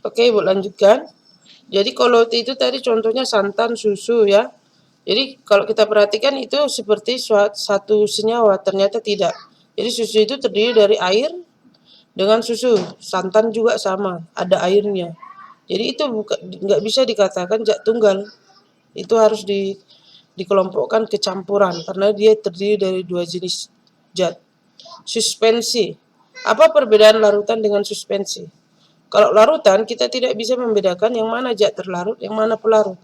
Oke, Ibu lanjutkan. Jadi koloid itu tadi contohnya santan, susu ya. Jadi kalau kita perhatikan itu seperti satu senyawa, ternyata tidak. Jadi susu itu terdiri dari air dengan susu. Santan juga sama, ada airnya. Jadi itu nggak bisa dikatakan zat tunggal. Itu harus dikelompokkan kecampuran karena dia terdiri dari dua jenis zat. Suspensi. Apa perbedaan larutan dengan suspensi? Kalau larutan kita tidak bisa membedakan yang mana zat terlarut, yang mana pelarut.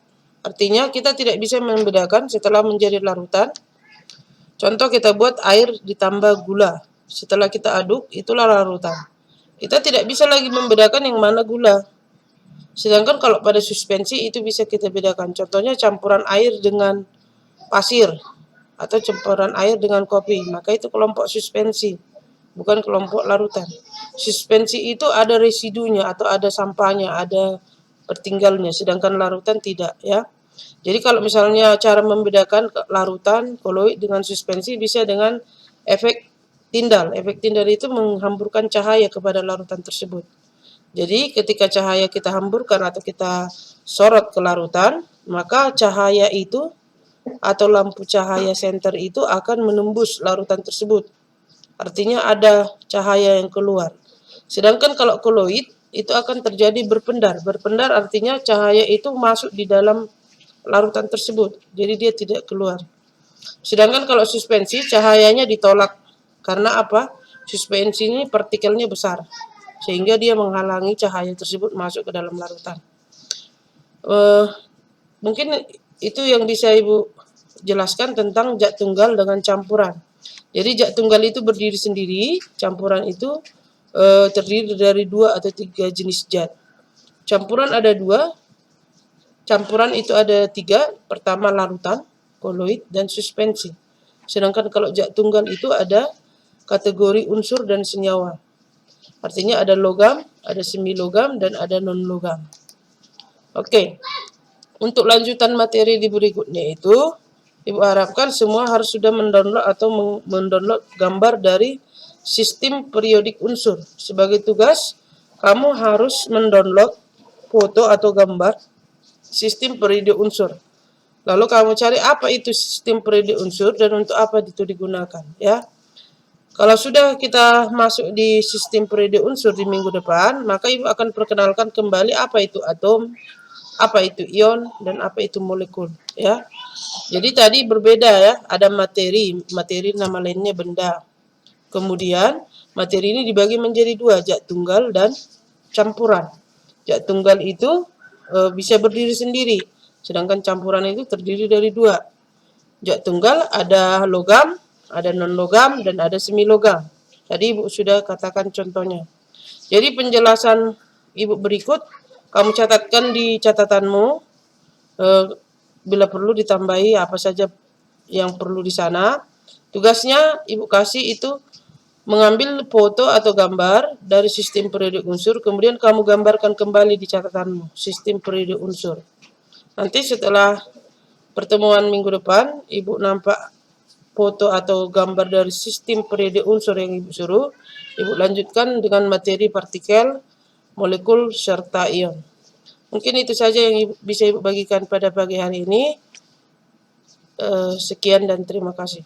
Artinya kita tidak bisa membedakan setelah menjadi larutan. Contoh kita buat air ditambah gula. Setelah kita aduk, itulah larutan. Kita tidak bisa lagi membedakan yang mana gula. Sedangkan kalau pada suspensi itu bisa kita bedakan. Contohnya campuran air dengan pasir atau campuran air dengan kopi. Maka itu kelompok suspensi, bukan kelompok larutan. Suspensi itu ada residunya atau ada sampahnya, ada pertinggalnya. Sedangkan larutan tidak ya. Jadi kalau misalnya cara membedakan larutan, koloid dengan suspensi bisa dengan efek tindal. Efek tindal itu menghamburkan cahaya kepada larutan tersebut. Jadi ketika cahaya kita hamburkan atau kita sorot ke larutan, maka cahaya itu atau lampu cahaya senter itu akan menembus larutan tersebut. Artinya ada cahaya yang keluar. Sedangkan kalau koloid itu akan terjadi berpendar. Berpendar artinya cahaya itu masuk di dalam larutan tersebut. Jadi dia tidak keluar. Sedangkan kalau suspensi cahayanya ditolak. Karena apa? Suspensi ini partikelnya besar. Sehingga dia menghalangi cahaya tersebut masuk ke dalam larutan. Mungkin itu yang bisa Ibu jelaskan tentang zat tunggal dengan campuran. Jadi zat tunggal itu berdiri sendiri, campuran itu terdiri dari 2 atau 3 jenis zat. Campuran ada 2, campuran itu ada 3, pertama larutan, koloid, dan suspensi. Sedangkan kalau zat tunggal itu ada kategori unsur dan senyawa. Artinya ada logam, ada semi logam, dan ada non logam. Oke, untuk lanjutan materi di berikutnya itu, Ibu harapkan semua harus sudah mendownload atau mendownload gambar dari sistem periodik unsur. Sebagai tugas, kamu harus mendownload foto atau gambar sistem periodik unsur. Lalu kamu cari apa itu sistem periodik unsur dan untuk apa itu digunakan, ya. Kalau sudah kita masuk di sistem periodik unsur di minggu depan, maka Ibu akan perkenalkan kembali apa itu atom, apa itu ion, dan apa itu molekul, ya. Jadi tadi berbeda ya, ada materi nama lainnya benda. Kemudian materi ini dibagi menjadi 2, zat tunggal dan campuran. Zat tunggal itu bisa berdiri sendiri, sedangkan campuran itu terdiri dari 2. Zat tunggal ada logam, ada non logam, dan ada semi logam. Tadi Ibu sudah katakan contohnya. Jadi penjelasan Ibu berikut kamu catatkan di catatanmu. Bila perlu ditambahi apa saja yang perlu di sana. Tugasnya Ibu kasih itu mengambil foto atau gambar dari sistem periodik unsur, kemudian kamu gambarkan kembali di catatanmu sistem periodik unsur. Nanti setelah pertemuan minggu depan, Ibu nampak foto atau gambar dari sistem periodik unsur yang Ibu suruh, Ibu lanjutkan dengan materi partikel, molekul, serta ion. Mungkin itu saja yang bisa Ibu bagikan pada pagi hari ini. Sekian dan terima kasih.